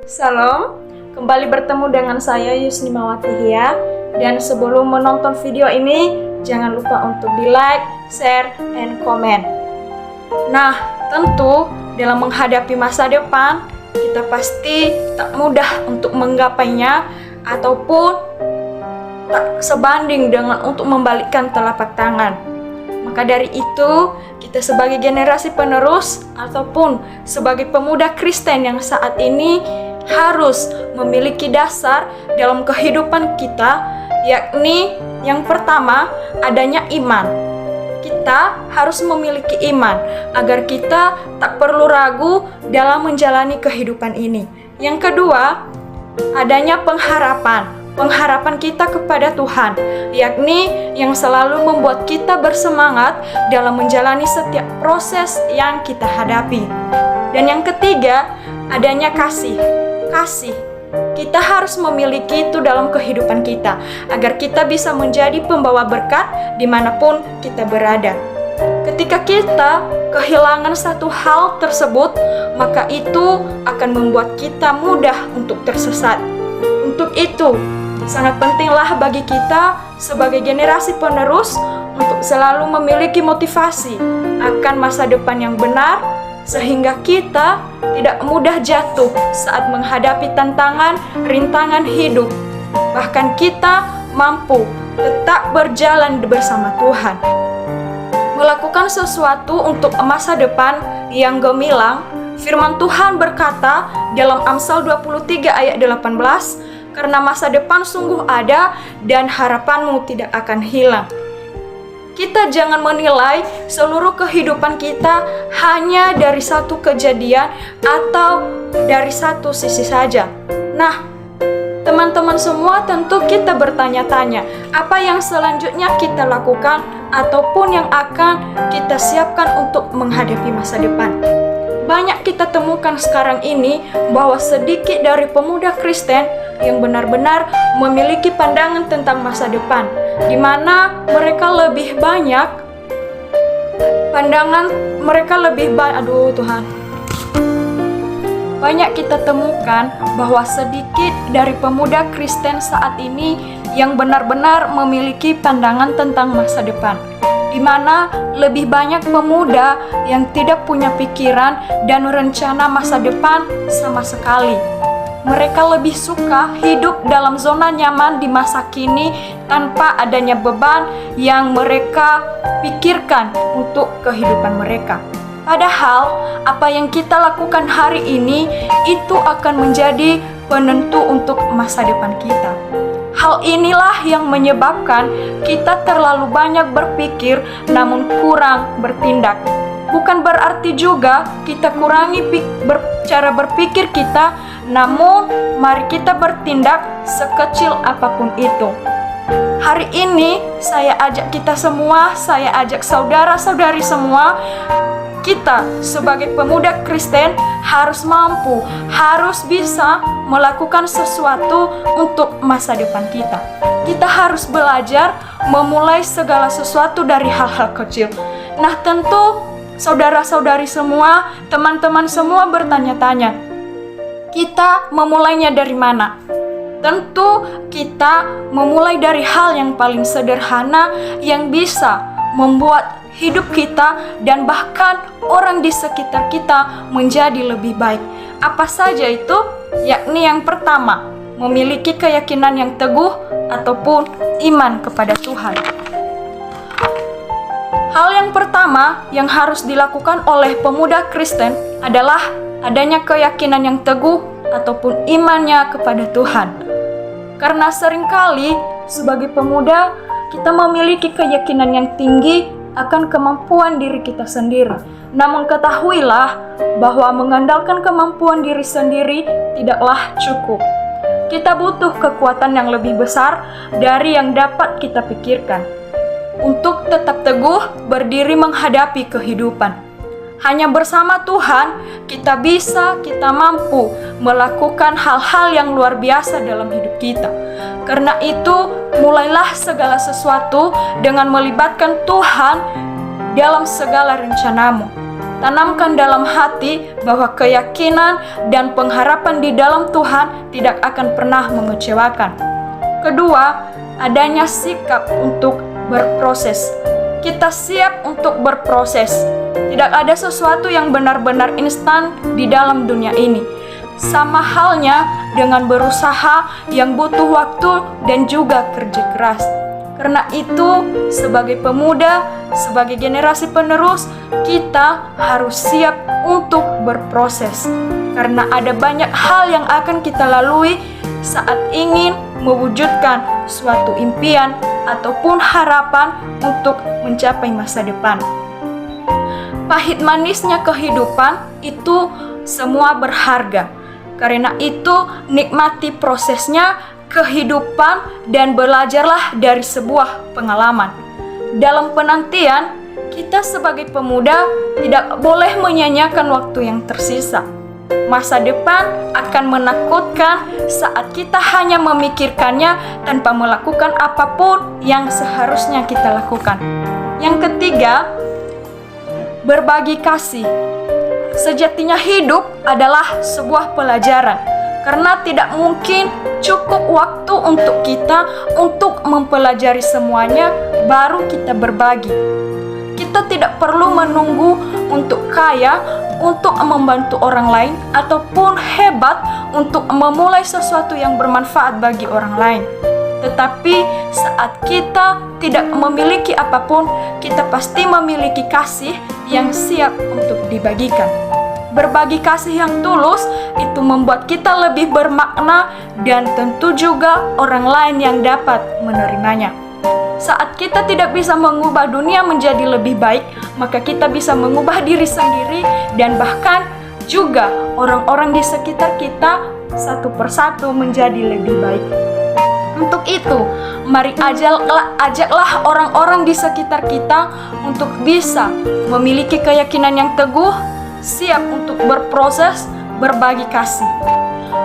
Salam, kembali bertemu dengan saya Yusni Mawati Hia. Dan sebelum menonton video ini, jangan lupa untuk di like, share, and comment. Nah, tentu dalam menghadapi masa depan, kita pasti tak mudah untuk menggapainya ataupun tak sebanding dengan untuk membalikkan telapak tangan. Maka dari itu, kita sebagai generasi penerus ataupun sebagai pemuda Kristen yang saat ini harus memiliki dasar dalam kehidupan kita, yakni yang pertama adanya iman. Kita harus memiliki iman agar kita tak perlu ragu dalam menjalani kehidupan ini. Yang kedua, adanya pengharapan. Pengharapan kita kepada Tuhan, yakni yang selalu membuat kita bersemangat dalam menjalani setiap proses yang kita hadapi. Dan yang ketiga, adanya kasih. Kasih. Kita harus memiliki itu dalam kehidupan kita, agar kita bisa menjadi pembawa berkat dimanapun kita berada. Ketika kita kehilangan satu hal tersebut, maka itu akan membuat kita mudah untuk tersesat. Untuk itu, sangat pentinglah bagi kita sebagai generasi penerus untuk selalu memiliki motivasi akan masa depan yang benar, sehingga kita tidak mudah jatuh saat menghadapi tantangan, rintangan hidup. Bahkan kita mampu tetap berjalan bersama Tuhan. Melakukan sesuatu untuk masa depan yang gemilang, firman Tuhan berkata dalam Amsal 23 ayat 18, karena masa depan sungguh ada dan harapanmu tidak akan hilang. Kita jangan menilai seluruh kehidupan kita hanya dari satu kejadian atau dari satu sisi saja. Nah, teman-teman semua, tentu kita bertanya-tanya, apa yang selanjutnya kita lakukan ataupun yang akan kita siapkan untuk menghadapi masa depan. Banyak kita temukan sekarang ini bahwa sedikit dari pemuda Kristen yang benar-benar memiliki pandangan tentang masa depan, di mana mereka lebih banyak pandangan mereka lebih banyak kita temukan bahwa sedikit dari pemuda Kristen saat ini yang benar-benar memiliki pandangan tentang masa depan, di mana lebih banyak pemuda yang tidak punya pikiran dan rencana masa depan sama sekali. Mereka lebih suka hidup dalam zona nyaman di masa kini tanpa adanya beban yang mereka pikirkan untuk kehidupan mereka. Padahal apa yang kita lakukan hari ini itu akan menjadi penentu untuk masa depan kita. Hal inilah yang menyebabkan kita terlalu banyak berpikir namun kurang bertindak. Bukan berarti juga kita kurangi cara berpikir kita, namun mari kita bertindak sekecil apapun itu. Hari ini saya ajak kita semua, saya ajak saudara-saudari semua, kita sebagai pemuda Kristen harus mampu, harus bisa melakukan sesuatu untuk masa depan kita. Kita harus belajar memulai segala sesuatu dari hal-hal kecil. Nah, tentu saudara-saudari semua, teman-teman semua bertanya-tanya, kita memulainya dari mana? Tentu kita memulai dari hal yang paling sederhana yang bisa membuat hidup kita dan bahkan orang di sekitar kita menjadi lebih baik. Apa saja itu? Yakni yang pertama, memiliki keyakinan yang teguh ataupun iman kepada Tuhan. Hal yang pertama yang harus dilakukan oleh pemuda Kristen adalah adanya keyakinan yang teguh ataupun imannya kepada Tuhan. Karena seringkali sebagai pemuda kita memiliki keyakinan yang tinggi akan kemampuan diri kita sendiri. Namun ketahuilah bahwa mengandalkan kemampuan diri sendiri tidaklah cukup. Kita butuh kekuatan yang lebih besar dari yang dapat kita pikirkan untuk tetap teguh berdiri menghadapi kehidupan. Hanya bersama Tuhan kita mampu melakukan hal-hal yang luar biasa dalam hidup kita. Karena itu, mulailah segala sesuatu dengan melibatkan Tuhan dalam segala rencanamu. Tanamkan dalam hati bahwa keyakinan dan pengharapan di dalam Tuhan tidak akan pernah mengecewakan. Kedua, adanya sikap untuk berproses. Kita siap untuk berproses. Tidak ada sesuatu yang benar-benar instan di dalam dunia ini. Sama halnya dengan berusaha yang butuh waktu dan juga kerja keras. Karena itu, sebagai pemuda, sebagai generasi penerus, kita harus siap untuk berproses. Karena ada banyak hal yang akan kita lalui saat ingin mewujudkan suatu impian ataupun harapan untuk mencapai masa depan. Pahit manisnya kehidupan itu semua berharga. Karena itu, nikmati prosesnya kehidupan dan belajarlah dari sebuah pengalaman. Dalam penantian, kita sebagai pemuda tidak boleh menyanyiakan waktu yang tersisa. Masa depan akan menakutkan saat kita hanya memikirkannya tanpa melakukan apapun yang seharusnya kita lakukan. Yang ketiga, berbagi kasih. Sejatinya hidup adalah sebuah pelajaran. Karena tidak mungkin cukup waktu untuk kita untuk mempelajari semuanya, baru kita berbagi. Kita tidak perlu menunggu untuk kaya, untuk membantu orang lain, ataupun hebat untuk memulai sesuatu yang bermanfaat bagi orang lain. Tetapi saat kita tidak memiliki apapun, kita pasti memiliki kasih yang siap untuk dibagikan. Berbagi kasih yang tulus itu membuat kita lebih bermakna dan tentu juga orang lain yang dapat menerimanya. Saat kita tidak bisa mengubah dunia menjadi lebih baik, maka kita bisa mengubah diri sendiri dan bahkan juga orang-orang di sekitar kita satu persatu menjadi lebih baik. Untuk itu, mari ajaklah orang-orang di sekitar kita untuk bisa memiliki keyakinan yang teguh, siap untuk berproses, berbagi kasih.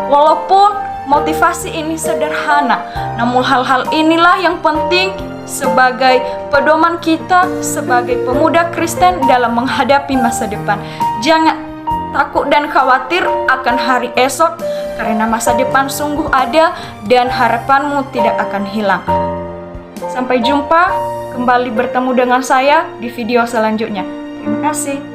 Walaupun motivasi ini sederhana, namun hal-hal inilah yang penting sebagai pedoman kita sebagai pemuda Kristen dalam menghadapi masa depan. Jangan takut dan khawatir akan hari esok, karena masa depan sungguh ada dan harapanmu tidak akan hilang. Sampai jumpa, kembali bertemu dengan saya di video selanjutnya. Terima kasih.